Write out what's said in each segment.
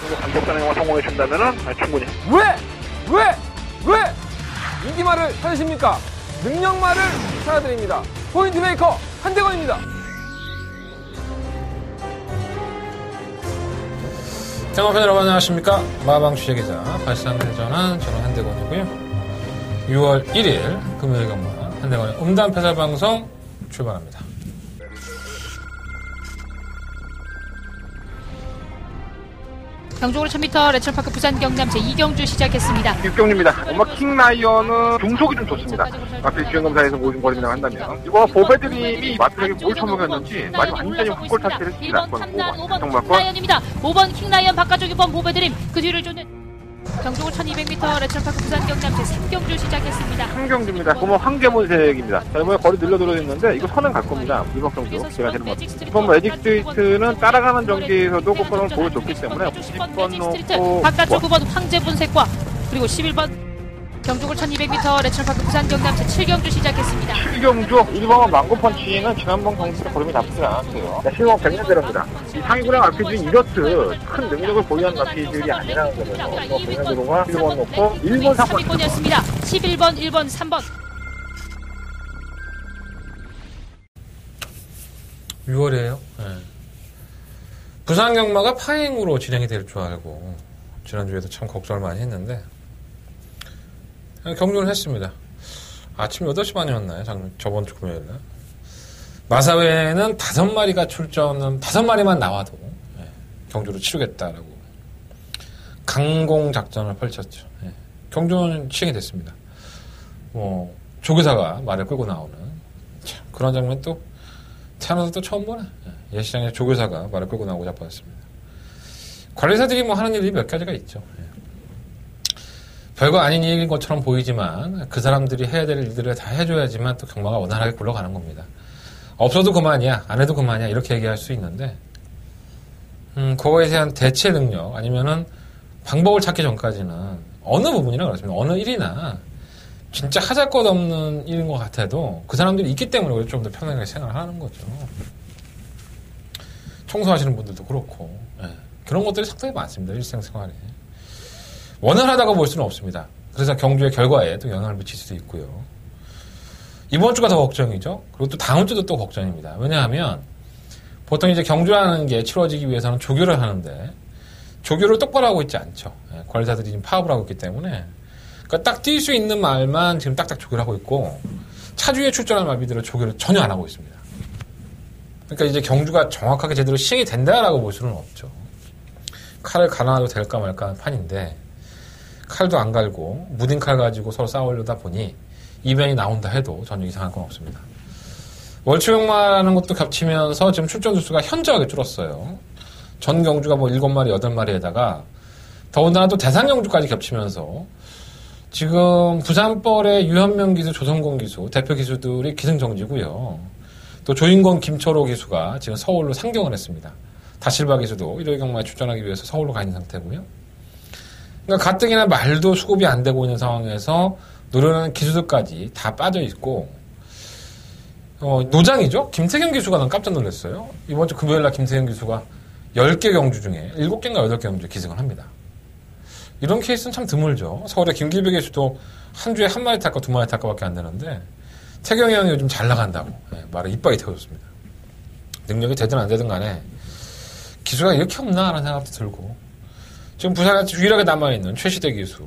정도 강력한 행동을 성공해 준다면은 충분히. 왜 인기말을 찾으십니까? 능력말을 찾아드립니다. 포인트 메이커 한대건입니다. 대마팬 여러분 안녕하십니까? 마방 취재기자 발상대전환 저는 한대건이고요. 6월 1일 금요일 경마 한대건의 음담패살방송 출발합니다. 경주골 1000m 레천파크 부산 경남 제2경주 시작했습니다. 육경주입니다. 킹라이언은 중속이 좀 좋습니다. 앞에 주행검사에서 모든 거리라고 한다면 이거 보배드림이 마트에게 뭘 처먹였는지 마지막 완전히 훅골 탓을 했습니다. 2번 3단 5번 킹라이언입니다. 5번 킹라이언 바깥쪽 2번 보배드림 그 뒤를 쫓는 경주골 1200m 레천파크 부산 경남 제3경주 시작했습니다. 한경주입니다. 고모 황계문색입니다. 자, 이번에 거리 늘려들어있는데 이거 선은 갈 겁니다. 이번 경주 제가 되는 것 같습니다. 이번 매직 스트리트는 따라가는 전기에서도 고프로는 보여줬기 때문에 10번 놓고 바깥쪽 9번 황제분색과 그리고 11번 경주골 1200m 레천파크 부산 경남 제7경주 시작했습니다. 7경주 1번은 망고펀치는 지난번 경주에 걸음이 나쁘지 않았어요. 자, 실용 100년대로입니다. 이 상위구랑 RPG는 이렇듯 큰 능력을 보유한 RPG들이 아니라는 거면서 100년대로가 1번 놓고 1번 3번 3위권이었습니다. 11번 1번 3번 6월이에요. 네. 부산 경마가 파행으로 진행이 될 줄 알고 지난주에도 참 걱정을 많이 했는데 경주를 했습니다. 아침 8시 반이었나요? 저번 주 금요일날. 마사회는 5마리가 출전은 5마리만 나와도 경주를 치르겠다라고 강공 작전을 펼쳤죠. 경주는 시행이 됐습니다. 조교사가 말을 끌고 나오는 참 그런 장면 또 태어나서 또 처음 보네. 예시장에 조교사가 말을 끌고 나오고 자빠졌습니다. 관리사들이 하는 일이 몇 가지가 있죠. 별거 아닌 일인 것처럼 보이지만 그 사람들이 해야 될 일들을 다 해줘야지만 또 경마가 원활하게 굴러가는 겁니다. 없어도 그만이야, 안 해도 그만이야 이렇게 얘기할 수 있는데 그거에 대한 대체 능력 아니면은 방법을 찾기 전까지는 어느 부분이나 그렇습니다. 어느 일이나 진짜 하잘 것 없는 일인 것 같아도 그 사람들이 있기 때문에 좀 더 편하게 생활을 하는 거죠. 청소하시는 분들도 그렇고 그런 것들이 상당히 많습니다. 일상생활에. 원활하다고 볼 수는 없습니다. 그래서 경주의 결과에 또 영향을 미칠 수도 있고요. 이번 주가 더 걱정이죠. 그리고 또 다음 주도 또 걱정입니다. 왜냐하면 보통 이제 경주라는 게 치러지기 위해서는 조교를 하는데 조교를 똑바로 하고 있지 않죠. 관리사들이 지금 파업을 하고 있기 때문에 그러니까 딱 뛸 수 있는 말만 지금 딱딱 조교를 하고 있고 차주에 출전할 마비들은 조교를 전혀 안 하고 있습니다. 그러니까 이제 경주가 정확하게 제대로 시행이 된다라고 볼 수는 없죠. 칼을 갈아놔도 될까 말까 하는 판인데 칼도 안 갈고 무딘 칼 가지고 서로 싸우려다 보니 이변이 나온다 해도 전혀 이상한 건 없습니다. 월초경마라는 것도 겹치면서 지금 출전 주수가 현저하게 줄었어요. 전 경주가 7마리, 8마리에다가 더군다나 또 대상 경주까지 겹치면서 지금 부산벌의 유현명 기수, 조성곤 기수, 대표 기수들이 기승정지고요. 또 조인권, 김철호 기수가 지금 서울로 상경을 했습니다. 다실바 기수도 1회 경마에 출전하기 위해서 서울로 가 있는 상태고요. 그러니까 가뜩이나 말도 수급이 안 되고 있는 상황에서 노련한 기수들까지 다 빠져 있고 노장이죠. 김태경 기수가 난 깜짝 놀랐어요. 이번 주 금요일날 김태경 기수가 10개 경주 중에 7개인가 8개 경주에 기승을 합니다. 이런 케이스는 참 드물죠. 서울의 김길배 기수도 한 주에 1마리 탈까 2마리 탈까밖에 안 되는데 태경이 형이 요즘 잘 나간다고 말에 이빨이 태워졌습니다. 능력이 되든 안 되든 간에 기수가 이렇게 없나 하는 생각도 들고 지금 부산에 유일하게 남아있는 최시대 기수.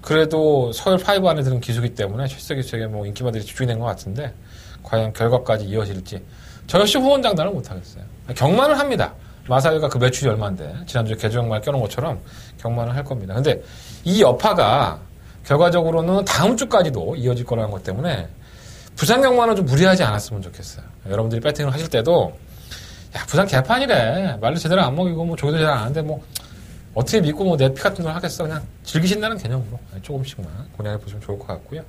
그래도 서울 5 안에 드는 기수기 때문에 최시대 기수에게 인기마들이 집중이 된 것 같은데 과연 결과까지 이어질지 저 역시 후원장단을 못하겠어요. 경마는 합니다. 마사회가 그 매출이 얼마인데 지난주에 개주경마를 껴놓은 것처럼 경마는 할 겁니다. 근데 이 여파가 결과적으로는 다음 주까지도 이어질 거라는 것 때문에 부산 경마는 좀 무리하지 않았으면 좋겠어요. 여러분들이 배팅을 하실 때도 야 부산 개판이래. 말도 제대로 안 먹이고 조교도 제대로 안 하는데 어떻게 믿고 내 피 같은 걸 하겠어. 그냥 즐기신다는 개념으로 조금씩만 고려해 보시면 좋을 것 같고요.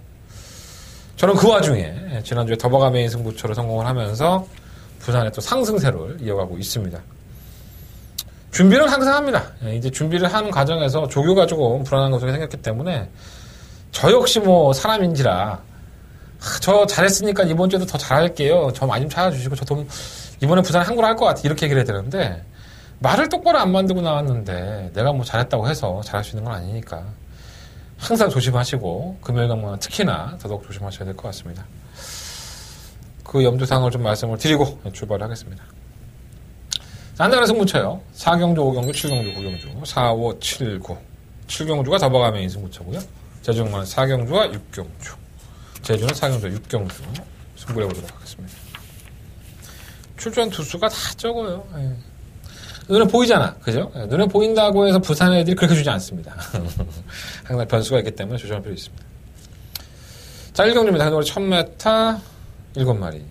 저는 그 와중에 지난주에 더버가 메인 승부처로 성공을 하면서 부산의 또 상승세를 이어가고 있습니다. 준비는 항상 합니다. 이제 준비를 하는 과정에서 조교가 조금 불안한 것이 생겼기 때문에 저 역시 사람인지라 저 잘했으니까 이번 주에도 더 잘할게요. 저 많이 좀 찾아주시고 저 돈 이번에 부산에 한골 할 것 같아. 이렇게 얘기를 해야 되는데 말을 똑바로 안 만들고 나왔는데 내가 뭐 잘했다고 해서 잘할 수 있는 건 아니니까 항상 조심하시고 금요일강만 특히나 더더욱 조심하셔야 될 것 같습니다. 그 염두사항을 좀 말씀을 드리고 출발을 하겠습니다. 한달의 승부처요. 4경주, 5경주, 7경주, 9경주, 4, 5, 7, 9. 7경주가 접어가면 승부처고요. 제주는 4경주와 6경주. 제주는 4경주와 6경주. 승부를 해보도록 하겠습니다. 출전 투수가 다 적어요. 예. 눈에 보이잖아. 그죠? 예. 눈에 보인다고 해서 부산 애들이 그렇게 주지 않습니다. 항상 변수가 있기 때문에 조심할 필요 있습니다. 자, 1경주입니다. 한동안 1000m 7마리.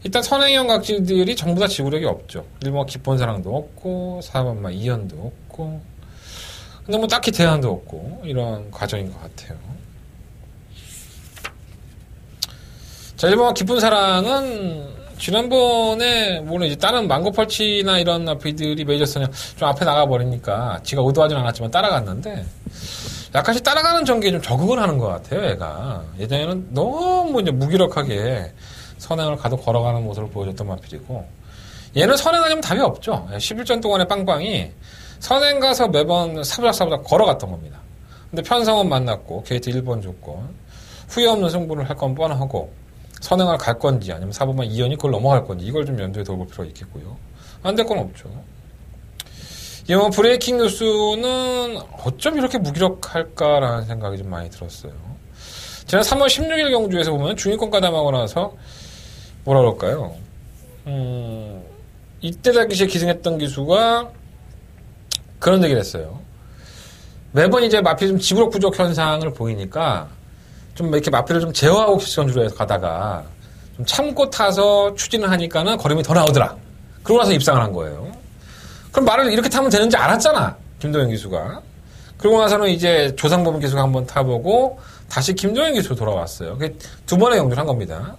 일단 선행형 각지들이 전부 다 지구력이 없죠. 1번 기쁜 사랑도 없고 4번만 이연도 없고 근데 뭐 딱히 대안도 없고 이런 과정인 것 같아요. 자, 1번 기쁜 사랑은 지난번에 물론 이제 다른 망고펄치나 이런 아피들이 메이저스는 좀 앞에 나가버리니까 지가 의도하진 않았지만 따라갔는데 약간씩 따라가는 전개에 좀 적응을 하는 것 같아요. 얘가 예전에는 너무 이제 무기력하게 선행을 가도 걸어가는 모습을 보여줬던 마필이고 얘는 선행하려면 답이 없죠. 11전 동안의 빵빵이 선행 가서 매번 사부작사부작 걸어갔던 겁니다. 근데 편성은 만났고 게이트 1번 조건 후회 없는 승부를 할 건 뻔하고 선행을 갈 건지 아니면 4번만 이연이 그걸 넘어갈 건지 이걸 좀 염두에 둬볼 필요가 있겠고요. 안 될 건 없죠. 이번 브레이킹 뉴스는 어쩜 이렇게 무기력할까라는 생각이 좀 많이 들었어요. 지난 3월 16일 경주에서 보면 중위권 가담하고 나서 뭐라 그럴까요? 이때 당시에 기승했던 기수가 그런 얘기를 했어요. 매번 이제 마필 좀 지구력 부족 현상을 보이니까 좀 이렇게 마필을 좀 제어하고 전주로 해서 가다가 좀 참고 타서 추진을 하니까는 걸음이 더 나오더라. 그러고 나서 입상을 한 거예요. 그럼 말을 이렇게 타면 되는지 알았잖아. 김도영 기수가. 그러고 나서는 이제 조상범 기수가 한번 타보고 다시 김도영 기수로 돌아왔어요. 그게 두 번의 경주를 한 겁니다.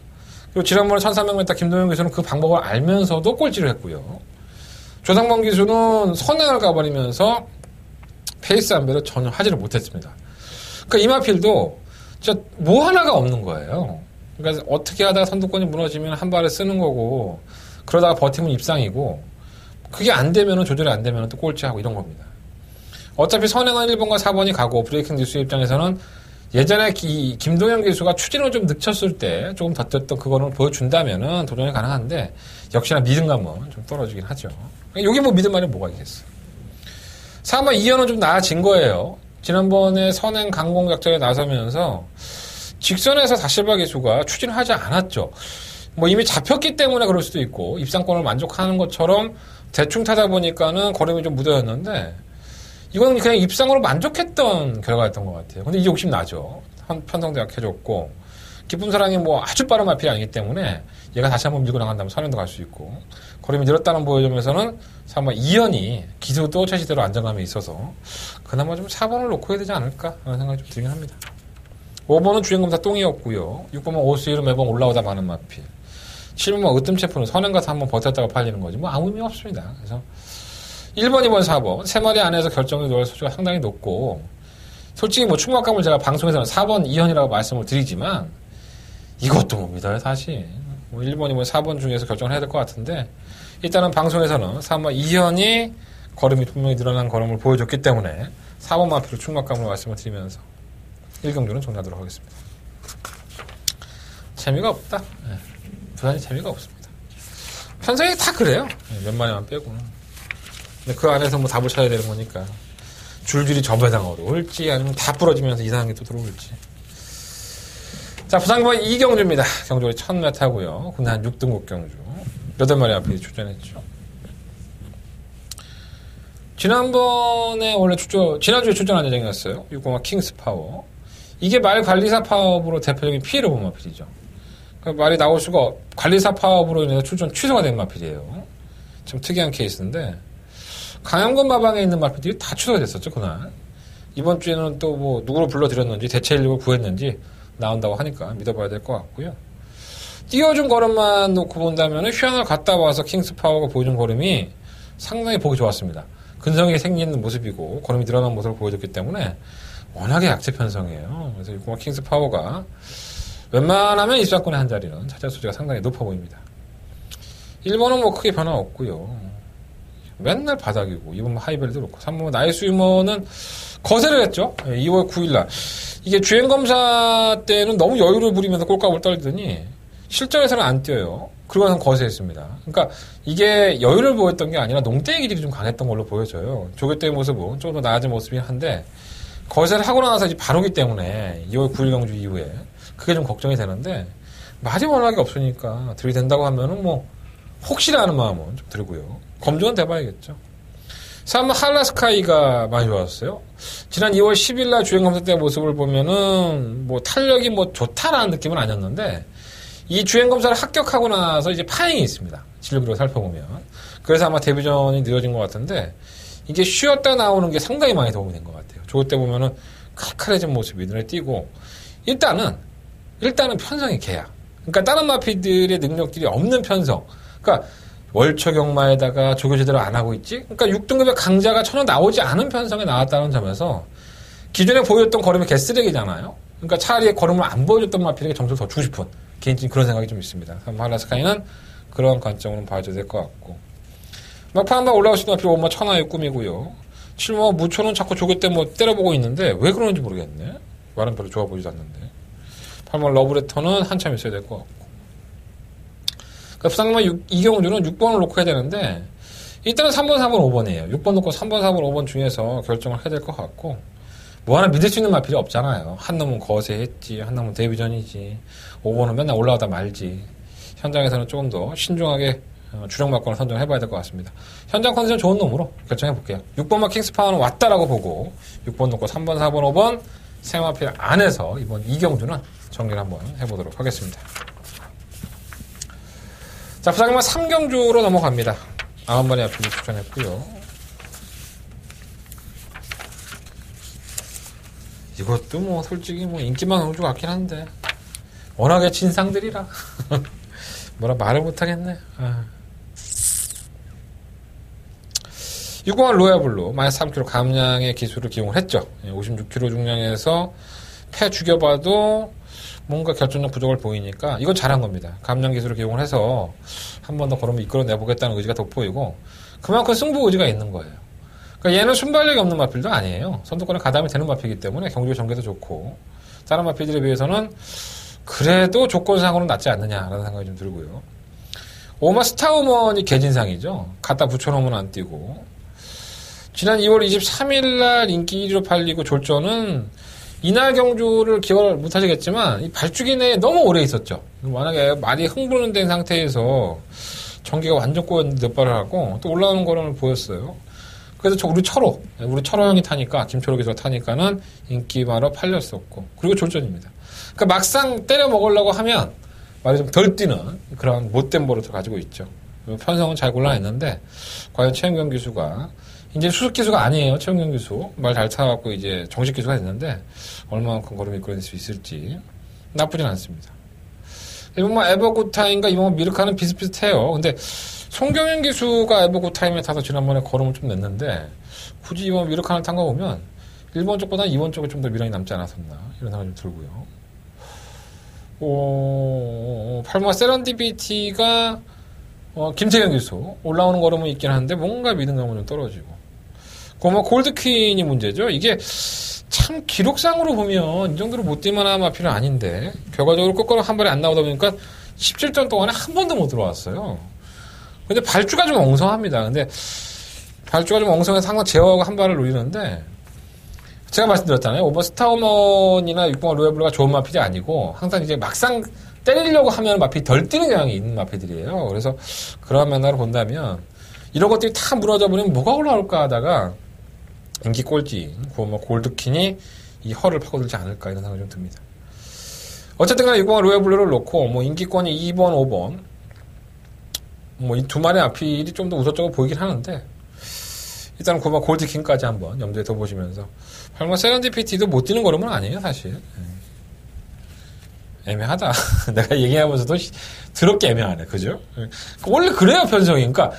그리고 지난번에 1300m 김도영 기수는 그 방법을 알면서도 꼴찌를 했고요. 조상범 기수는 선행을 가버리면서 페이스 안배를 전혀 하지를 못했습니다. 그러니까 이마필도 진짜 뭐 하나가 없는 거예요. 그러니까 어떻게 하다가 선두권이 무너지면 한 발을 쓰는 거고 그러다가 버티면 입상이고 그게 안 되면은 조절이 안 되면은 또 꼴찌하고 이런 겁니다. 어차피 선행은 1번과 4번이 가고 브레이킹 뉴스 입장에서는 예전에 김동현 기수가 추진을 좀 늦췄을 때 조금 더 뛰었던 그거를 보여준다면은 도전이 가능한데 역시나 믿음감은 좀 떨어지긴 하죠. 여기 뭐 믿음 말이 뭐가 있겠어. 4번 이현은 좀 나아진 거예요. 지난번에 선행 강공 작전에 나서면서 직선에서 다실바 기수가 추진을 하지 않았죠. 뭐 이미 잡혔기 때문에 그럴 수도 있고 입상권을 만족하는 것처럼 대충 타다 보니까는 걸음이 좀 묻어졌는데 이건 그냥 입상으로 만족했던 결과였던 것 같아요. 근데 이 욕심 나죠. 편성도 약해졌고 기쁜 사랑이 뭐 아주 빠른 마필이 아니기 때문에 얘가 다시 한번 밀고 나간다면 선행도 갈 수 있고 걸음이 늘었다는 보여주면서는 3번 이연이 기수도 최시대로 안정감이 있어서 그나마 좀 4번을 놓고 해야 되지 않을까 하는 생각이 좀 들긴 합니다. 5번은 주행검 다 똥이었고요. 6번은 오스위로 매번 올라오다 마는 마필. 7번은 으뜸체프는 선행 가서 한번 버텼다고 팔리는 거지 뭐 아무 의미 없습니다. 그래서 1번, 2번, 4번 3마리 안에서 결정이 놓을 수가 상당히 높고 솔직히 뭐 충격감을 제가 방송에서는 4번 이현이라고 말씀을 드리지만 이것도 못 믿어요 사실. 뭐 1번, 2번, 4번 중에서 결정을 해야 될 것 같은데 일단은 방송에서는 3번 이현이 걸음이 분명히 늘어난 걸음을 보여줬기 때문에 4번 마필로 충격감을 말씀을 드리면서 1경주는 정리하도록 하겠습니다. 재미가 없다. 네. 부산이 재미가 없습니다. 편성이 다 그래요. 네, 몇 마리만 빼고는. 근데 그 안에서 뭐 답을 찾아야 되는 거니까 줄줄이 접배당으로 올지 아니면 다 부러지면서 이상한 게 또 들어올지. 자, 부산번 2경주입니다. 경주가 1000m고요. 근데 한 6등급 경주. 8마리 앞에 출전했죠. 지난번에 원래 지난주에 출전한 예정이었어요. 6공화 킹스파워. 이게 말 관리사 파업으로 대표적인 피해를 본 마필이죠. 그러니까 말이 나올 수가 관리사 파업으로 인해서 출전 취소가 된 마필이에요. 좀 특이한 케이스인데 강양군 마방에 있는 마필들이 다 취소가 됐었죠 그날. 이번 주에는 또 뭐 누구로 불러드렸는지 대체 인력을 구했는지 나온다고 하니까 믿어봐야 될 것 같고요. 띄워준 걸음만 놓고 본다면 휴양을 갔다 와서 킹스파워가 보여준 걸음이 상당히 보기 좋았습니다. 근성이 생기는 모습이고 걸음이 늘어난 모습을 보여줬기 때문에 워낙에 약체 편성이에요. 그래서 6공화 킹스파워가 웬만하면 입상권의 한 자리는 차지할 소지가 상당히 높아 보입니다. 1번은 뭐 크게 변화 없고요. 맨날 바닥이고 2번 하이벨도 그렇고 3번 나이스 유머는 거세를 했죠. 2월 9일날 이게 주행검사 때는 너무 여유를 부리면서 꼴값을 떨더니 실전에서는 안 뛰어요. 그러고는 거세했습니다. 그러니까 이게 여유를 보였던 게 아니라 농땡이 기질이 좀 강했던 걸로 보여져요. 조교대의 모습은 좀 더 나아진 모습이긴 한데 거세를 하고 나서 이제 바로기 때문에 2월 9일 경주 이후에 그게 좀 걱정이 되는데 말이 워낙에 없으니까 들이댄다고 하면은 뭐 혹시나 하는 마음은 좀 들고요. 검증은 돼봐야겠죠. 3번 할라스카이가 많이 좋았어요. 지난 2월 10일날 주행검사 때 모습을 보면은 뭐 탄력이 뭐 좋다라는 느낌은 아니었는데 이 주행검사를 합격하고 나서 이제 파행이 있습니다. 진료기록을 살펴보면. 그래서 아마 데뷔전이 늦어진 것 같은데 이게 쉬었다 나오는 게 상당히 많이 도움이 된 것 같아요. 저럴 때 보면은 칼칼해진 모습이 눈에 띄고 일단은 편성이 개야. 그러니까 다른 마피들의 능력들이 없는 편성. 그러니까 월초경마에다가 조교 제대로 안 하고 있지? 그러니까 6등급의 강자가 전혀 나오지 않은 편성에 나왔다는 점에서 기존에 보여줬던 걸음이 개쓰레기잖아요. 그러니까 차라리 걸음을 안 보여줬던 마필에게 점수를 더 주고 싶은 개인적인 그런 생각이 좀 있습니다. 할라스카이는 그런 관점으로 봐줘야 될 것 같고 막판 한번 올라오시는 마필 5번 천하의 꿈이고요. 7번 무초는 자꾸 조교 때 뭐 때려보고 있는데 왜 그러는지 모르겠네. 말은 별로 좋아 보이지 않는데 8번 러브레터는 한참 있어야 될 것 같고 부상만 이경주는 6번을 놓고 해야 되는데 일단은 3번, 4번, 5번이에요. 6번 놓고 3번, 4번, 5번 중에서 결정을 해야 될 것 같고 뭐 하나 믿을 수 있는 마필이 없잖아요. 한 놈은 거세했지, 한 놈은 데뷔전이지, 5번은 맨날 올라가다 말지. 현장에서는 조금 더 신중하게 주력 막건을 선정해봐야 될 것 같습니다. 현장 컨디션 좋은 놈으로 결정해볼게요. 6번만 킹스파워는 왔다라고 보고 6번 놓고 3번, 4번, 5번 세 마필 안에서 이번 이경주는 정리를 한번 해보도록 하겠습니다. 자, 부상만 3경주로 넘어갑니다. 9마리 앞에 추천했고요. 이것도 뭐 솔직히 뭐 인기만 오는 것 같긴 한데 워낙에 진상들이라 뭐라 말을 못하겠네. 601 로야블루 마이너스 3kg 감량의 기술을 기용을 했죠. 56kg 중량에서 폐 죽여봐도 뭔가 결정력 부족을 보이니까 이건 잘한 겁니다. 감량 기술을 기용을 해서 한 번 더 걸음을 이끌어내보겠다는 의지가 돋보이고 그만큼 승부 의지가 있는 거예요. 그러니까 얘는 순발력이 없는 마필도 아니에요. 선두권에 가담이 되는 마필이기 때문에 경주의 전개도 좋고 다른 마필들에 비해서는 그래도 조건상으로는 낫지 않느냐라는 생각이 좀 들고요. 오마 스타우먼이 개진상이죠. 갖다 붙여놓으면 안 뛰고 지난 2월 23일 날 인기 1위로 팔리고 졸전은 이날 경주를 기억을 못하시겠지만 이 발주기 내에 너무 오래 있었죠. 만약에 말이 흥분된 상태에서 전기가 완전 꼬였는데 몇 발을 하고 또 올라오는 거를 보였어요. 그래서 우리 철호 형이 타니까 김철호 기수가 타니까는 인기 말로 팔렸었고 그리고 졸전입니다. 그러니까 막상 때려 먹으려고 하면 말이 좀 덜 뛰는 그런 못된 버릇을 가지고 있죠. 편성은 잘 골라냈는데 과연 최은경 기수가 이제 수습 기수가 아니에요. 최은경 기수 말 잘 타갖고 이제 정식 기수가 됐는데 얼마만큼 걸음을 이끌어낼 수 있을지 나쁘진 않습니다. 이번 뭐 에버굿타임과 이번 미르카는 비슷비슷해요. 근데 송경현 기수가 에버굿타임에 타서 지난번에 걸음을 좀 냈는데 굳이 이번 미르카를 탄 거 보면 1번 쪽보다 2번 쪽에 좀 더 미련이 남지 않았었나 이런 생각이 좀 들고요. 8번 세런디비티가 김태경 기수 올라오는 걸음은 있긴 한데 뭔가 믿음감은 좀 떨어지고 뭐 골드퀸이 문제죠. 이게 참 기록상으로 보면 이 정도로 못 뛸만한 마필은 아닌데 결과적으로 끝걸음 한 발에 안 나오다 보니까 17전 동안에 한 번도 못 들어왔어요. 근데 발주가 좀 엉성합니다. 근데 발주가 좀 엉성해서 항상 제어하고 한 발을 노리는데 제가 말씀드렸잖아요. 오버 스타우먼이나 6번 로에블루가 좋은 마필이 아니고 항상 이제 막상 때리려고 하면 마필이 덜 뛰는 경향이 있는 마필들이에요. 그래서 그런 면으로 본다면 이런 것들이 다 무너져 버리면 뭐가 올라올까 하다가 인기 꼴찌 골드킨이 이 허를 파고들지 않을까 이런 생각이 좀 듭니다. 어쨌든 간에 6번 로에블루를 놓고 뭐 인기권이 2번, 5번 뭐 이 두 마리 앞필이 좀 더 우선적으로 보이긴 하는데 일단 9번 골드킨까지 한번 염두에 둬보시면서 8번 세런디피티도 못 뛰는 걸음은 아니에요 사실. 애매하다. 내가 얘기하면서도 더럽게 애매하네. 그죠? 원래 그래요 편성이. 그러니까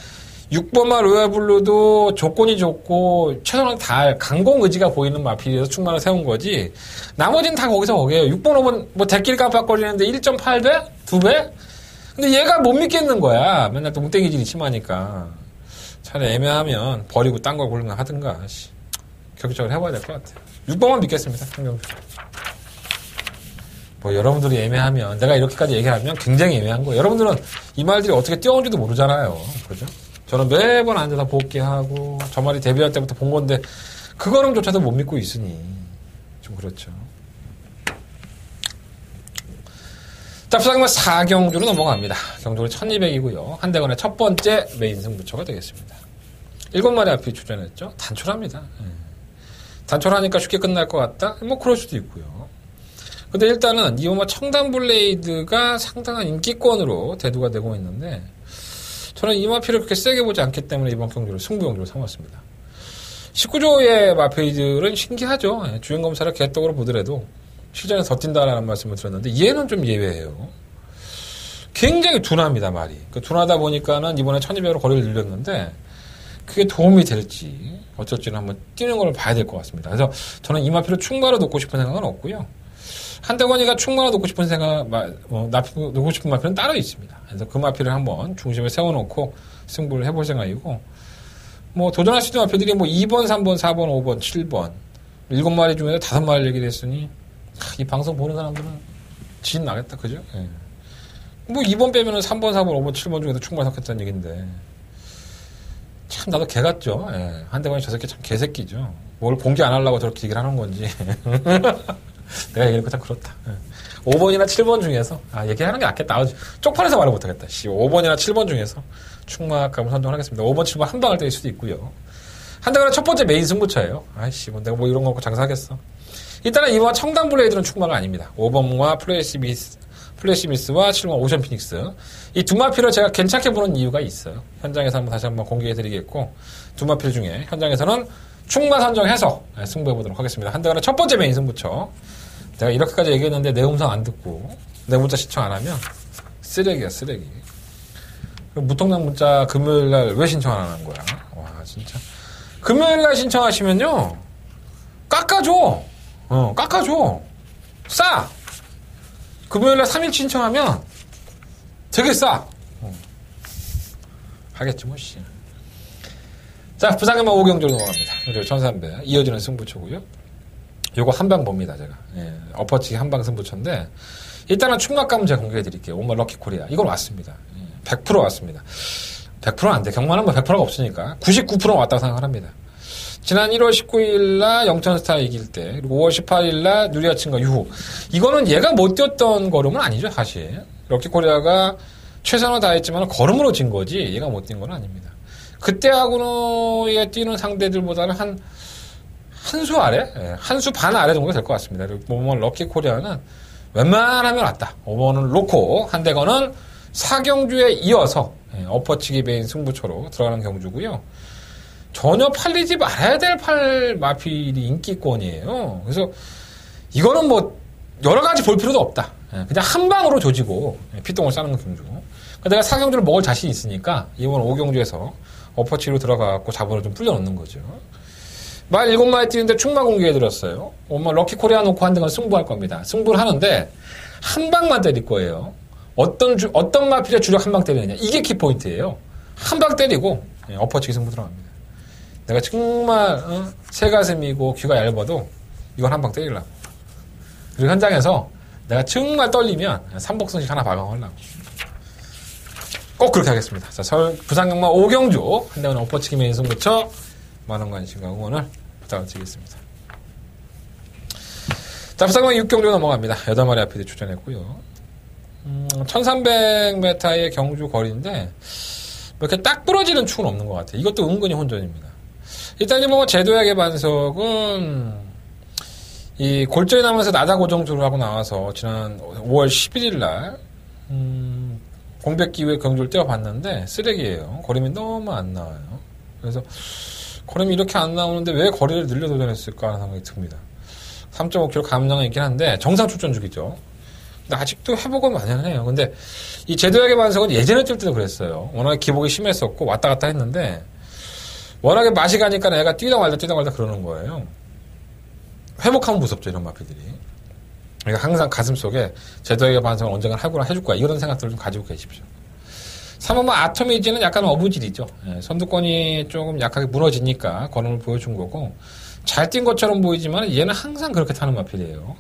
6번마 로얄블루도 조건이 좋고 최선을 다할 강공 의지가 보이는 마필에서 충만을 세운 거지 나머지는 다 거기서 거기에요. 6번, 5번 뭐 대길 깜빡거리는데 1.8배? 2배? 근데 얘가 못 믿겠는 거야. 맨날 또 뭉땡이질이 심하니까. 차라리 애매하면 버리고 딴 걸 고르면 하든가. 격적으로 해봐야 될 것 같아요. 6번만 믿겠습니다. 한경주. 뭐 여러분들이 애매하면 내가 이렇게까지 얘기하면 굉장히 애매한 거예요. 여러분들은 이 말들이 어떻게 뛰어온지도 모르잖아요. 그죠? 저는 매번 앉아서 복귀하고 저 말이 데뷔할 때부터 본 건데 그거는조차도 못 믿고 있으니 좀 그렇죠. 자, 부상만 4경주로 넘어갑니다. 경주로 1200이고요. 한대건의 첫 번째 메인 승부처가 되겠습니다. 7마리 앞이 출전했죠. 단촐합니다. 단촐하니까 쉽게 끝날 것 같다? 뭐 그럴 수도 있고요. 근데 일단은 이오마 청단블레이드가 상당한 인기권으로 대두가 되고 있는데 저는 이 마피를 그렇게 세게 보지 않기 때문에 이번 경주를 승부경주로 삼았습니다. 19조의 마페이들은 신기하죠. 주행검사를 개떡으로 보더라도 실전에 더 뛴다라는 말씀을 드렸는데 얘는 좀 예외예요. 굉장히 둔합니다, 말이. 둔하다 보니까는 이번에 1200으로 거리를 늘렸는데 그게 도움이 될지 어쩔지는 한번 뛰는 걸 봐야 될 것 같습니다. 그래서 저는 이 마피를 충마로 놓고 싶은 생각은 없고요. 한대건이가 충마로 놓고 싶은 놓고 싶은 마피는 따로 있습니다. 그래서 그 마피를 한번 중심에 세워놓고 승부를 해볼 생각이고, 뭐 도전할 수 있는 마피들이 뭐 2번, 3번, 4번, 5번, 7번 7마리 중에서 5마리 얘기를 했으니 이 방송 보는 사람들은 진 나겠다, 그죠? 예. 뭐 2번 빼면은 3번, 4번, 5번, 7번 중에서 충마 섞였다는 얘기인데 참 나도 개 같죠. 예. 한대건이 저 새끼 참 개새끼죠. 뭘 공개 안 하려고 저렇게 얘기를 하는 건지. 내가 얘기하니까 참 그렇다. 5번이나 7번 중에서, 얘기하는 게 낫겠다. 쪽팔려서 말을 못하겠다. 5번이나 7번 중에서 충막감을 선정하겠습니다. 5번, 7번 한 방을 때릴 수도 있고요. 한대건은 첫 번째 메인 승부처예요. 뭐 내가 뭐 이런 거 갖고 장사하겠어. 일단은 이와 청단블레이드는 충마가 아닙니다. 5번과 플래시미스와 7번 오션 피닉스. 이 두 마피를 제가 괜찮게 보는 이유가 있어요. 현장에서 다시 한번 공개해드리겠고, 두 마필 중에 현장에서는 충마 선정해서 승부해보도록 하겠습니다. 한대건의 첫 번째 메인 승부처. 내가 이렇게까지 얘기했는데 내 음성 안 듣고 내 문자 신청 안 하면 쓰레기야, 쓰레기. 무통장 문자 금요일날 왜 신청 안 하는 거야? 와, 진짜. 금요일날 신청하시면요, 깎아줘. 깎아줘. 싸. 금요일날 3일 신청하면 되게 싸. 하겠지, 뭐, 씨. 자, 부상의만 5경주로 넘어갑니다. 1300. 이어지는 승부처고요. 요거 한방 봅니다, 제가. 예, 엎어치기 한방 승부처인데, 일단은 충막감은 제가 공개해드릴게요. 오마 럭키 코리아. 이건 왔습니다. 100% 왔습니다. 100%는 안 돼. 경마는 뭐 100%가 없으니까. 99% 왔다고 생각합니다. 지난 1월 19일날 영천스타 이길 때, 그리고 5월 18일날 누리아친과 유후. 이거는 얘가 못 뛰었던 걸음은 아니죠, 사실. 럭키 코리아가 최선을 다했지만 걸음으로 진 거지, 얘가 못 뛴 건 아닙니다. 그때하고는 뛰는 상대들보다는 한 수 아래? 한 수 반 아래 정도 될 것 같습니다. 그리고 5번 럭키 코리아는 웬만하면 왔다. 5번은 놓고, 한대건은 4경주에 이어서 엎어치기 메인 승부처로 들어가는 경주고요. 전혀 팔리지 말아야 될 마필이 인기권이에요. 그래서 이거는 뭐 여러 가지 볼 필요도 없다. 그냥 한 방으로 조지고 피똥을 싸는 경주. 내가 4경주를 먹을 자신이 있으니까 이번 5경주에서 엎어치기로 들어가고 자본을 좀 불려놓는 거죠. 말 7마리 뛰는데 충마 공개해드렸어요. 엄마 럭키 코리아 놓고 한 등은 승부할 겁니다. 승부를 하는데 한 방만 때릴 거예요. 어떤 마필의 주력 한 방 때리느냐. 이게 키포인트예요. 한 방 때리고 엎어치기 승부 들어갑니다. 내가 정말 새가슴이고 귀가 얇아도 이건 한 방 때리려고. 그리고 현장에서 내가 정말 떨리면 삼복승식 하나 박아하려고. 꼭 그렇게 하겠습니다. 자, 부산경마 5경주 한대건 엎어치기 메인 승부처 많은 관심과 응원을 부탁드리겠습니다. 자, 부산경마 6경주 넘어갑니다. 8마리 앞에 출전했고요. 1300m의 경주 거리인데 이렇게 딱 부러지는 축은 없는 것 같아요. 이것도 은근히 혼전입니다. 일단 뭐 제도약의 반석은 이 골절이 나면서 나다 고정주를 하고 나와서 지난 5월 11일 날 공백기후에 경주를 뛰어봤는데 쓰레기예요. 걸음이 너무 안 나와요. 그래서 걸음이 이렇게 안 나오는데 왜 거리를 늘려 도전했을까 하는 생각이 듭니다. 3.5km 감량은 있긴 한데 정상 출전 중이죠. 근데 아직도 회복은 만연해요. 근데 이 제도약의 반석은 예전에 뛸 때도 그랬어요. 워낙에 기복이 심했었고 왔다 갔다 했는데 워낙에 맛이 가니까 애가 뛰다 말다 그러는 거예요. 회복하면 무섭죠, 이런 마피들이. 그러니까 항상 가슴 속에 제도약의 반석을 언젠가 해줄 거야. 이런 생각들을 좀 가지고 계십시오. 3번 아토미지는 약간 어부질이죠. 예, 선두권이 조금 약하게 무너지니까 걸음을 보여준 거고, 잘 뛴 것처럼 보이지만 얘는 항상 그렇게 타는 마필이에요.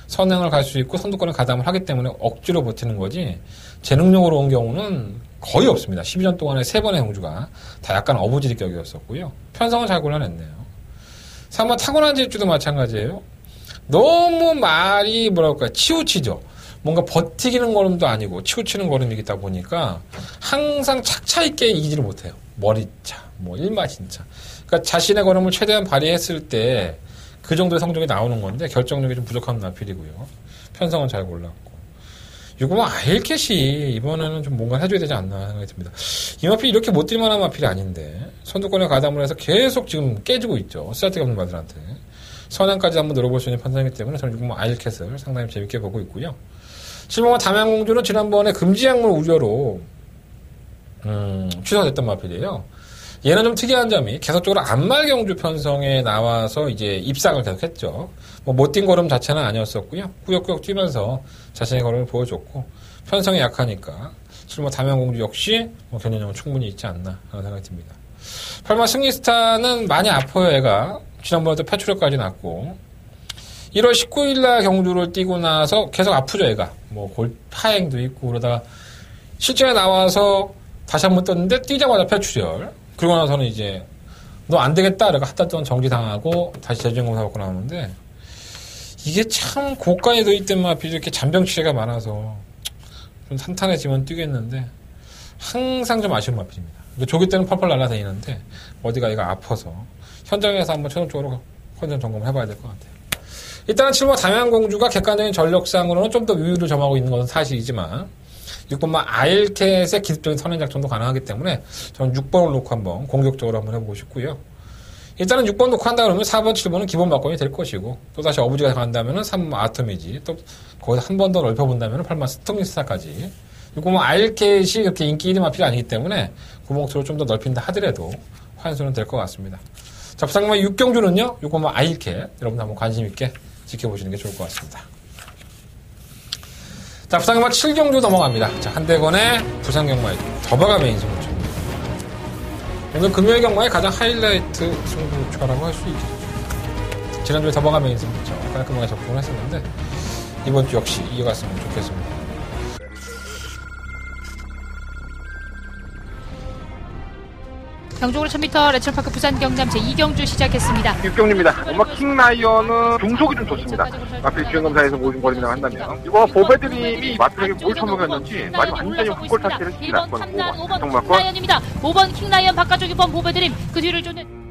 선행을 갈 수 있고 선두권을 가담을 하기 때문에 억지로 버티는 거지, 제 능력으로 온 경우는 거의 없습니다. 12년 동안에 3번의 경주가 다 약간 어부질 격이었었고요. 편성을 잘 골라냈네요. 3번 타고난 질주도 마찬가지예요. 너무 말이 뭐랄까 치우치죠. 뭔가 버티기는 걸음도 아니고 치우치는 걸음이다 보니까 항상 착차 있게 이기지를 못해요. 머리차, 뭐 일마진차. 그러니까 자신의 걸음을 최대한 발휘했을 때 그 정도의 성적이 나오는 건데 결정력이 좀 부족한 마필이고요. 편성은 잘 골랐고. 이거 아일캣이 이번에는 좀 뭔가 해줘야 되지 않나 생각이 듭니다. 이 마필이 이렇게 못 뛸 만한 마필이 아닌데 선두권에 가담을 해서 계속 지금 깨지고 있죠. 스타트 없는 마들한테. 선행까지 한번 늘어볼 수 있는 편성이기 때문에 저는 이거 아일캣을 상당히 재밌게 보고 있고요. 7번은 담양공주는 지난번에 금지약물 우려로 취소됐던 마필이에요. 얘는 좀 특이한 점이 계속적으로 안말경주 편성에 나와서 이제 입상을 계속했죠. 뭐 못 뛴 걸음 자체는 아니었었고요. 꾸역꾸역 뛰면서 자신의 걸음을 보여줬고 편성이 약하니까 7번 담양공주 역시 뭐 견인력은 충분히 있지 않나 하는 생각이 듭니다. 8번 승리스타는 많이 아파요. 애가 지난번에도 폐출혈까지 났고 1월 19일날 경주를 뛰고 나서 계속 아프죠. 애가 뭐 골파행도 있고 그러다가 실전에 나와서 다시 한번 떴는데 뛰자마자 폐출혈. 그러고 나서는 이제 너 안 되겠다 이러고 한 달 동안 정지당하고 다시 재정검사 받고 나오는데 이게 참 고가에 도입된 마필이 이렇게 잔병치레가 많아서 좀 탄탄해지면 뛰겠는데 항상 좀 아쉬운 마필입니다. 조기 때는 펄펄 날아다니는데 어디가 얘가 아파서 현장에서 한번 최종적으로 컨디션 점검을 해봐야 될 것 같아요. 일단은 7번 담양공주가 객관적인 전력상으로는 좀 더 우위를 점하고 있는 것은 사실이지만 6번만 아일캣의 기습적인 선행 작전도 가능하기 때문에 저는 6번을 놓고 한번 공격적으로 한번 해보고 싶고요. 일단은 6번 놓고 한다 그러면 4번, 7번은 기본 막건이 될 것이고 또다시 어부지가 간다면은 3번 아토미지 또 거기서 한 번 더 넓혀본다면은 8번 스톱니스타까지 6번은 아일캣이 그렇게 인기 1위 마필이 아니기 때문에 구멍수를 좀 더 넓힌다 하더라도 환수는 될 것 같습니다. 자, 부상만 6경주는요 6번만 아일캣 여러분 한번 관심 있게 지켜보시는 게 좋을 것 같습니다. 자, 부산경마 7경주 넘어갑니다. 자, 한대건의 부산경마의 더바가 메인 승부처. 오늘 금요일 경마의 가장 하이라이트 승부처라고 할 수 있겠죠. 지난주에 더바가 메인 승부처 깔끔하게 접근을 했었는데 이번 주 역시 이어갔으면 좋겠습니다. 경주로 1000m 레천파크 부산 경남 제2경주 시작했습니다. 6경주입니다. 엄마 킹라이언은 중속이 좀 좋습니다. 마필 주행검사에서 모든 거리라고 한다면 이거 보배드림이 마필에게 뭘 처먹였는지 마지막 완전히 훅골 탔기를 했습니다. 5번 킹라이언입니다. 5번 킹라이언 바깥쪽 2번 보배드림 그 뒤를 쫓는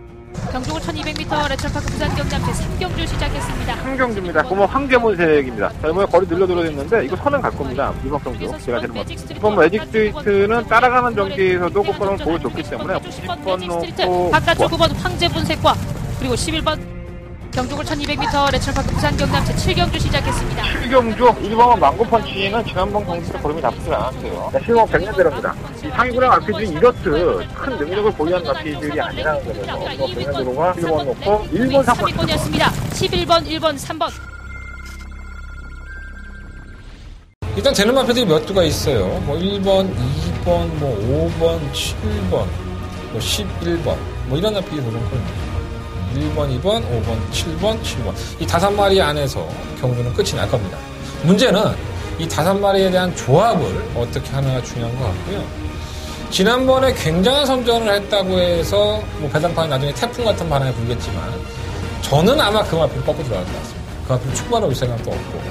경주로 1200m 레천파크 부산 경남 제3경주 시작했습니다. 3경주입니다. 고모 황계문색입니다. 자, 이번에 거리 늘려들어졌는데 이거 선은 갈 겁니다. 이번 경주 제가 제일 먼저. 이번 매직 스트리트는 따라가는 경기에서도 꽃걸음을 보여줬기 때문에 10번 놓고 바깥쪽 9번 황제분색과 그리고 11번 경주골 1200m 레천파크 부산 경남 제7경주 시작했습니다. 7경주 1번 망고펀치는 지난번 경기 때 걸음이 나쁘지 않았어요. 7번 백년대로입니다. 이 상위구랑 RPG들이 이렇듯 큰 능력을 보유한 RPG들이 아니라는 거죠. 백년대로가 1번 놓고 1번 3번 3위권이었습니다. 11번, 1번, 3번. 일단 되는 마필들이 몇 두가 있어요. 뭐 1번, 2번, 뭐 5번, 7번, 뭐 11번 뭐 이런 마필이 도전권입니다. 1번, 2번, 5번, 7번, 7번. 이 5마리 안에서 경주는 끝이 날 겁니다. 문제는 이 5마리에 대한 조합을 어떻게 하느냐가 중요한 것 같고요. 지난번에 굉장한 선전을 했다고 해서 뭐 배당판이 나중에 태풍 같은 바람에 불겠지만 저는 아마 그 마필을 꺾고 들어갈 것 같습니다. 그 마필을 축구하러 올 생각도 없고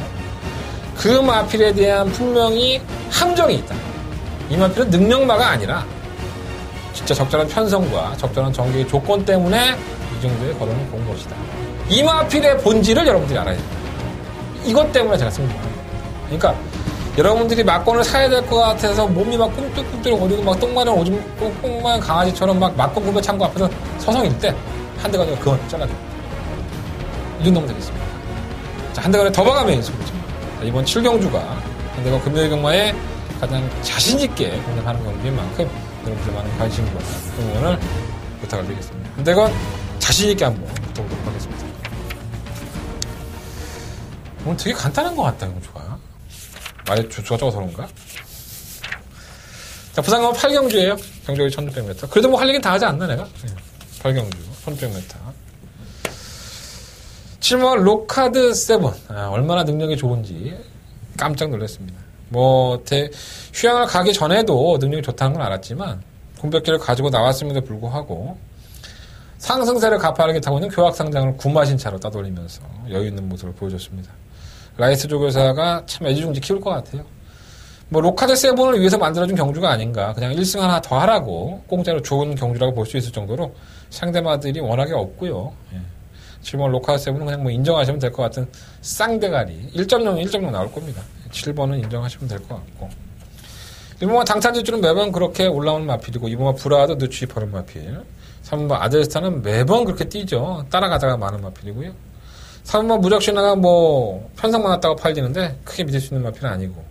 그 마필에 대한 분명히 함정이 있다. 이 마필은 능력마가 아니라 진짜 적절한 편성과 적절한 전개의 조건 때문에 이 정도의 걸음을 본 것이다. 이 마필의 본질을 여러분들이 알아야 됩니다. 이것 때문에 제가 승부합니다. 그러니까 여러분들이 막건을 사야 될 것 같아서 몸이 막 꿈틀꿈틀거리고 막 똥마른 오줌 꽁꽁만 강아지처럼 막 막건 구배 창고 앞에서 서성일 때 한 대가 그건 잘라줍니다. 이 정도면 되겠습니다. 자, 한대간의 더바가 메인 승부입니다. 이번 7경주가 한대간 금요일 경마에 가장 자신있게 공략하는 경기인 만큼 여러분들 많은 관심과 응원을 부탁을 드리겠습니다. 한대간 자신있게 한번 붙어보도록 하겠습니다. 오늘 되게 간단한 것 같다, 경주가. 말이 주가 적어서 그런가? 자, 부산공원 8경주예요. 경주역이 1600m. 그래도 뭐 할 얘기는 다 하지 않나, 내가? 8경주, 1600m. 7번 로카드 7. 얼마나 능력이 좋은지 깜짝 놀랐습니다. 휴양을 가기 전에도 능력이 좋다는 건 알았지만, 공백기를 가지고 나왔음에도 불구하고, 상승세를 가파르게 타고 있는 교학상장을 구마신 차로 따돌리면서 여유 있는 모습을 보여줬습니다. 라이스 조교사가 참 애지중지 키울 것 같아요. 로카드 7을 위해서 만들어준 경주가 아닌가. 그냥 1승 하나 더 하라고 공짜로 좋은 경주라고 볼 수 있을 정도로 상대마들이 워낙에 없고요. 7번 로카드 7은 그냥 인정하시면 될 것 같은 쌍대가리. 1.0 나올 겁니다. 7번은 인정하시면 될 것 같고. 1번은 당찬지줄은 매번 그렇게 올라오는 마필이고 2번은 브라도 늦추기 버는 마필. 3번 아델스타는 매번 그렇게 뛰죠. 따라가다가 많은 마필이고요. 3번 무적신화가 편성만 왔다고 팔리는데 크게 믿을 수 있는 마필은 아니고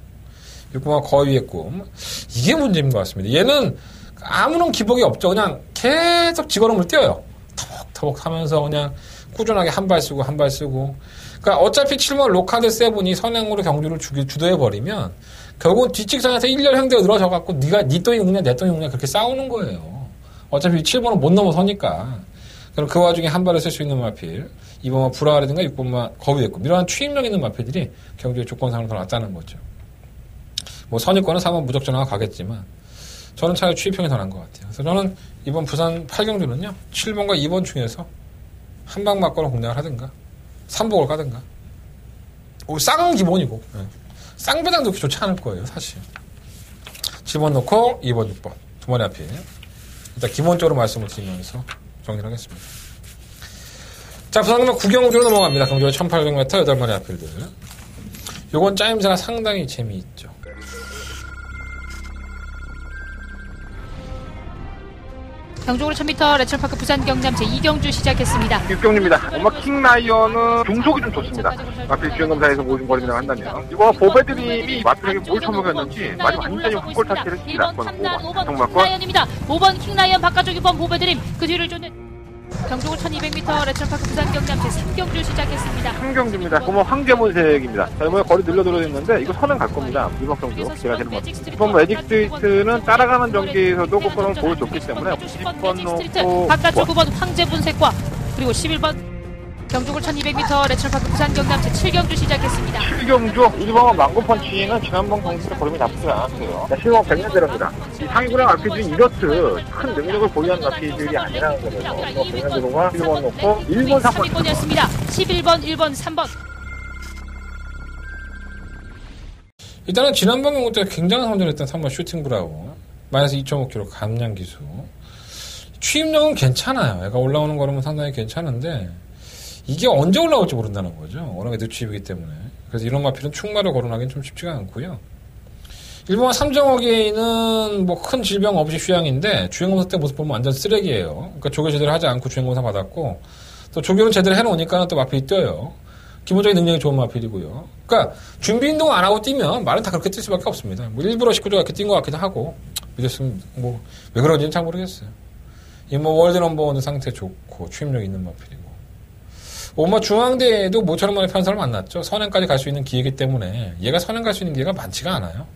6번 거위의 꿈. 이게 문제인 것 같습니다. 얘는 아무런 기복이 없죠. 그냥 계속 직원음을 띄어요. 터벅터벅 하면서 그냥 꾸준하게 한 발 쓰고 한 발 쓰고. 그러니까 어차피 7번 로카드 7이 선행으로 경주를 주도해버리면 결국은 뒷직선에서 1년 형대가 늘어져갖고 니 똥이 웅냐 내 똥이 웅냐 그렇게 싸우는 거예요. 어차피 7번은 못 넘어서니까. 그럼 그 와중에 한 발을 쓸 수 있는 마필 2번만 불화라든가 6번만 거위의 꿈 이러한 추임력 있는 마필들이 경주의 조건상으로 더 낫다는 거죠. 선입권은 3번 무적전화가 가겠지만 저는 차라리 추입형이 더 나은 것 같아요. 그래서 저는 이번 부산 8경주는요 7번과 2번 중에서 한 방 맞거나 공략을 하든가 3복을 가든가 쌍은 기본이고 쌍배당도 그렇게 좋지 않을 거예요 사실. 7번 놓고 2번 6번 두 마리 앞에 일단 기본적으로 말씀을 드리면서 정리를 하겠습니다. 자, 부산공원 9경주로 넘어갑니다. 경주역 1800m 8마리 앞필들. 요건 짜임새가 상당히 재미있죠. 경주로 1000m 레철파크 부산 경남 제2경주 시작했습니다. 6경주입니다. 킹라이언은 종속이 좀 좋습니다. 마필 주행검사에서 모든 한다면 이거 보배드림이 마필에게 뭘 처먹였는지 마지막 완전히 훅골 타치를 했습니다. 5번 킹라이언입니다. 5번 킹라이언 바깥쪽 2번 보배드림 그 뒤를 쫓는 경주로 1200m 레철파크 부산 경남 제3경주 시작했습니다. 3경주입니다. 황제문색입니다. 자, 이번에 거리 늘려들어있는데 이거 선은 갈 겁니다. 이번 경주 제가 되는 것 같습니다. 이번 매직 스트리트는 따라가는 전기에서도 그거는 보여줬기 때문에 10번 놓고 바깥쪽 9번 황제문색과 그리고 11번 경주골 1200m 레철파크 부산 경남 제7경주 시작했습니다. 7경주 1번은 망고펀치는 지난번 경주에 걸음이 나쁘지 않았어요. 자, 실검 100년대로입니다. 이 상위구랑 RPG는 이렇듯 큰 능력을 보유한 RPG들이 아니라는 거죠. 100년대로가 1번 놓고 1번 3번 3위권이었습니다. 11번, 1번, 3번. 일단은 지난번 경주 때 굉장히 선전했던 3번 슈팅 브라우 마이너스 2.5kg 감량 기수. 추임력은 괜찮아요. 애가 올라오는 거는 상당히 괜찮은데 이게 언제 올라올지 모른다는 거죠. 워낙에 늦추입이기 때문에. 그래서 이런 마필은 충마를 거론하기는 좀 쉽지가 않고요. 일본 삼정어게인은 큰 질병 없이 휴양인데 주행검사 때 모습 보면 완전 쓰레기예요. 그러니까 조교 제대로 하지 않고 주행검사 받았고 또 조교는 제대로 해놓으니까 또 마필이 뛰어요. 기본적인 능력이 좋은 마필이고요. 그러니까 준비 운동 안 하고 뛰면 말은 다 그렇게 뛸 수밖에 없습니다. 일부러 식구조가 이렇게 뛴 것 같기도 하고 믿었으면 왜 그런지는 잘 모르겠어요. 이 월드 넘버원도 상태 좋고 추임력 있는 마필이고. 중앙대에도 모처럼 많은 편성을 만났죠. 선행까지 갈 수 있는 기회이기 때문에 얘가 선행 갈 수 있는 기회가 많지가 않아요.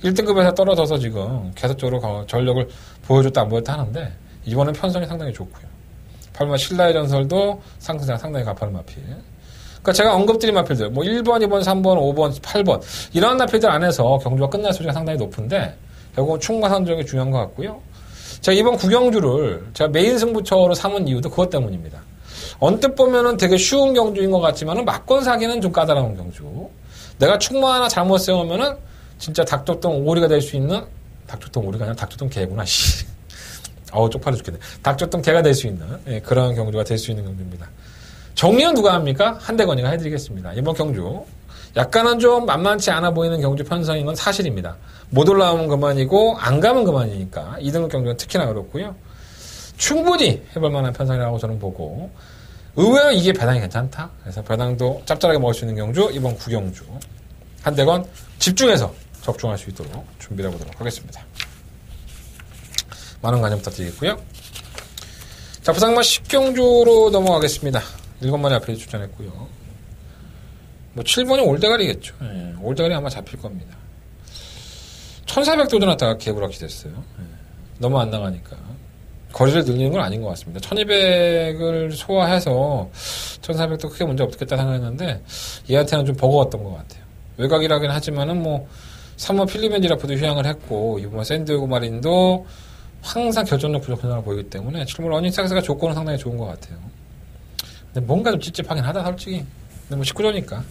1등급에서 떨어져서 지금 계속적으로 전력을 보여줬다 안 보였다 하는데 이번엔 편성이 상당히 좋고요. 8번 신라의 전설도 상승세가 상당히 가파른 마필. 그러니까 제가 언급드린 마필들 1번, 2번, 3번, 5번, 8번 이런 마필들 안에서 경주가 끝날 소리가 상당히 높은데 결국은 충마 선정이 중요한 것 같고요. 제가 이번 구경주를 제가 메인 승부처로 삼은 이유도 그것 때문입니다. 언뜻 보면은 되게 쉬운 경주인 것 같지만은 막권 사기는 좀 까다로운 경주. 내가 충마 하나 잘못 세우면은 진짜 닭조똥 오리가 될 수 있는 닭조똥 오리가 아니라 닭조똥 개구나. 씨. 쪽팔려 죽겠네. 닭조똥 개가 될 수 있는 그런 경주가 될 수 있는 경주입니다. 정리는 누가 합니까? 한대건이가 해드리겠습니다. 이번 경주 약간은 좀 만만치 않아 보이는 경주 편성인 건 사실입니다. 못 올라오면 그만이고 안 가면 그만이니까 2등급 경주는 특히나 그렇고요. 충분히 해볼 만한 편성이라고 저는 보고 의외로 이게 배당이 괜찮다. 그래서 배당도 짭짤하게 먹을 수 있는 경주 이번 9경주 한대건 집중해서 적중할 수 있도록 준비를 해보도록 하겠습니다. 많은 관심 부탁드리겠고요. 자, 부산만 10경주로 넘어가겠습니다. 7마리 앞에 추천했고요. 7번이 올대가리겠죠. 올대가리 아마 잡힐 겁니다. 1400도 나왔다가 개구락시 됐어요. 너무 안 나가니까. 거리를 늘리는 건 아닌 것 같습니다. 1200을 소화해서 1400도 크게 문제 없겠다 생각했는데 얘한테는 좀 버거웠던 것 같아요. 외곽이라긴 하지만은 뭐 3호 필리벤지라프도 휴양을 했고 이번 샌디에고 마린도 항상 결정력 부족한 상황을 보이기 때문에 7번 러닝삭스가 조건은 상당히 좋은 것 같아요. 근데 뭔가 좀 찝찝하긴 하다 솔직히. 근데 뭐 19조니까.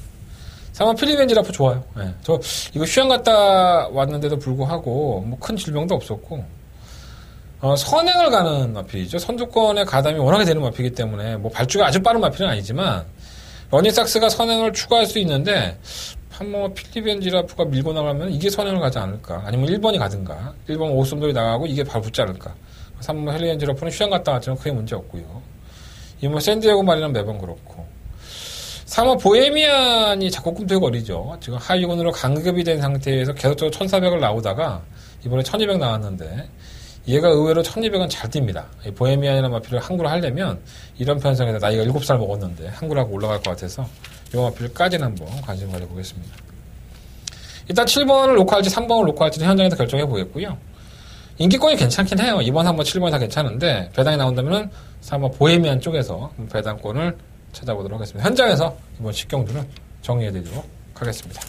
3번 필리벤지라프 좋아요. 네. 저 이거 휴양 갔다 왔는데도 불구하고 뭐 큰 질병도 없었고 선행을 가는 마필이죠. 선두권의 가담이 워낙에 되는 마필이기 때문에 뭐 발주가 아주 빠른 마필은 아니지만 러닝삭스가 선행을 추가할 수 있는데 한번 필리벤지라프가 밀고 나가면 이게 선행을 가지 않을까. 아니면 1번이 가든가. 1번 오스움돌이 나가고 이게 바로 붙지 않을까. 3번 헬리벤지라프는 휴양 갔다 왔지만 크게 문제 없고요. 2번 샌디에고 마리는 매번 그렇고. 3번 보헤미안이 자꾸 꿈틀거리죠. 지금 하위군으로 강급이 된 상태에서 계속적으로 1400을 나오다가 이번에 1200 나왔는데 얘가 의외로 1200은 잘 뜁니다. 보헤미안이라는 마필을 항구로 하려면 이런 편성에서 나이가 7살 먹었는데 항구라고 올라갈 것 같아서 이 마필까지는 한번 관심 가져보겠습니다. 일단 7번을 놓고 할지 3번을 놓고 할지는 현장에서 결정해 보겠고요. 인기권이 괜찮긴 해요. 2번, 3번, 7번이 다 괜찮은데 배당이 나온다면 3번 보헤미안 쪽에서 배당권을 찾아보도록 하겠습니다. 현장에서 이번 식경주는 정리해드리도록 하겠습니다.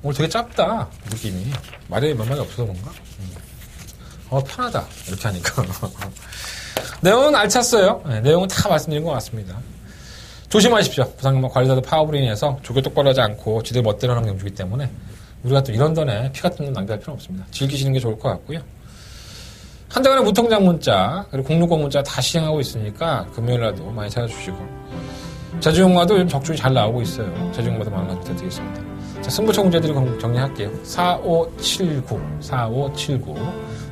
오늘 되게 짧다 느낌이. 말이 몇 마디 없어서 그런가? 편하다 이렇게 하니까. 내용은 알찼어요. 네, 내용은 다 말씀드린 것 같습니다. 조심하십시오. 부상만 관리자들 파업으로 인해서 조교 똑바로 하지 않고 지들 멋대로 하는 경주이기 때문에 우리가 또 이런 던에 피 같은 건 낭비할 필요는 없습니다. 즐기시는 게 좋을 것 같고요. 한 달간의 무통장 문자 그리고 공루권 문자 다 시행하고 있으니까 금요일날도 많이 찾아주시고 제주용마도 요즘 적중이 잘 나오고 있어요. 제주용마도 많은 거 부탁드리겠습니다. 자, 승부처 문제들이 정리할게요. 4579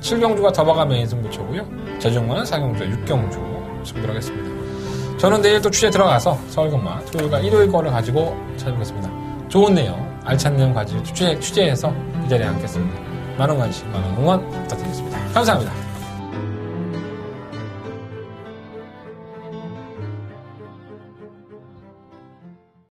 7경주가 더바가 메인 승부처고요. 제주용마는 4경주 6경주 승부를 하겠습니다. 저는 내일 또 취재 들어가서 서울근마 토요일과 일요일 거를 가지고 찾아뵙겠습니다. 좋은 내용 알찬 내용 가지고 취재해서 이 자리에 앉겠습니다. 많은 관심 많은 응원 부탁드리겠습니다. 감사합니다.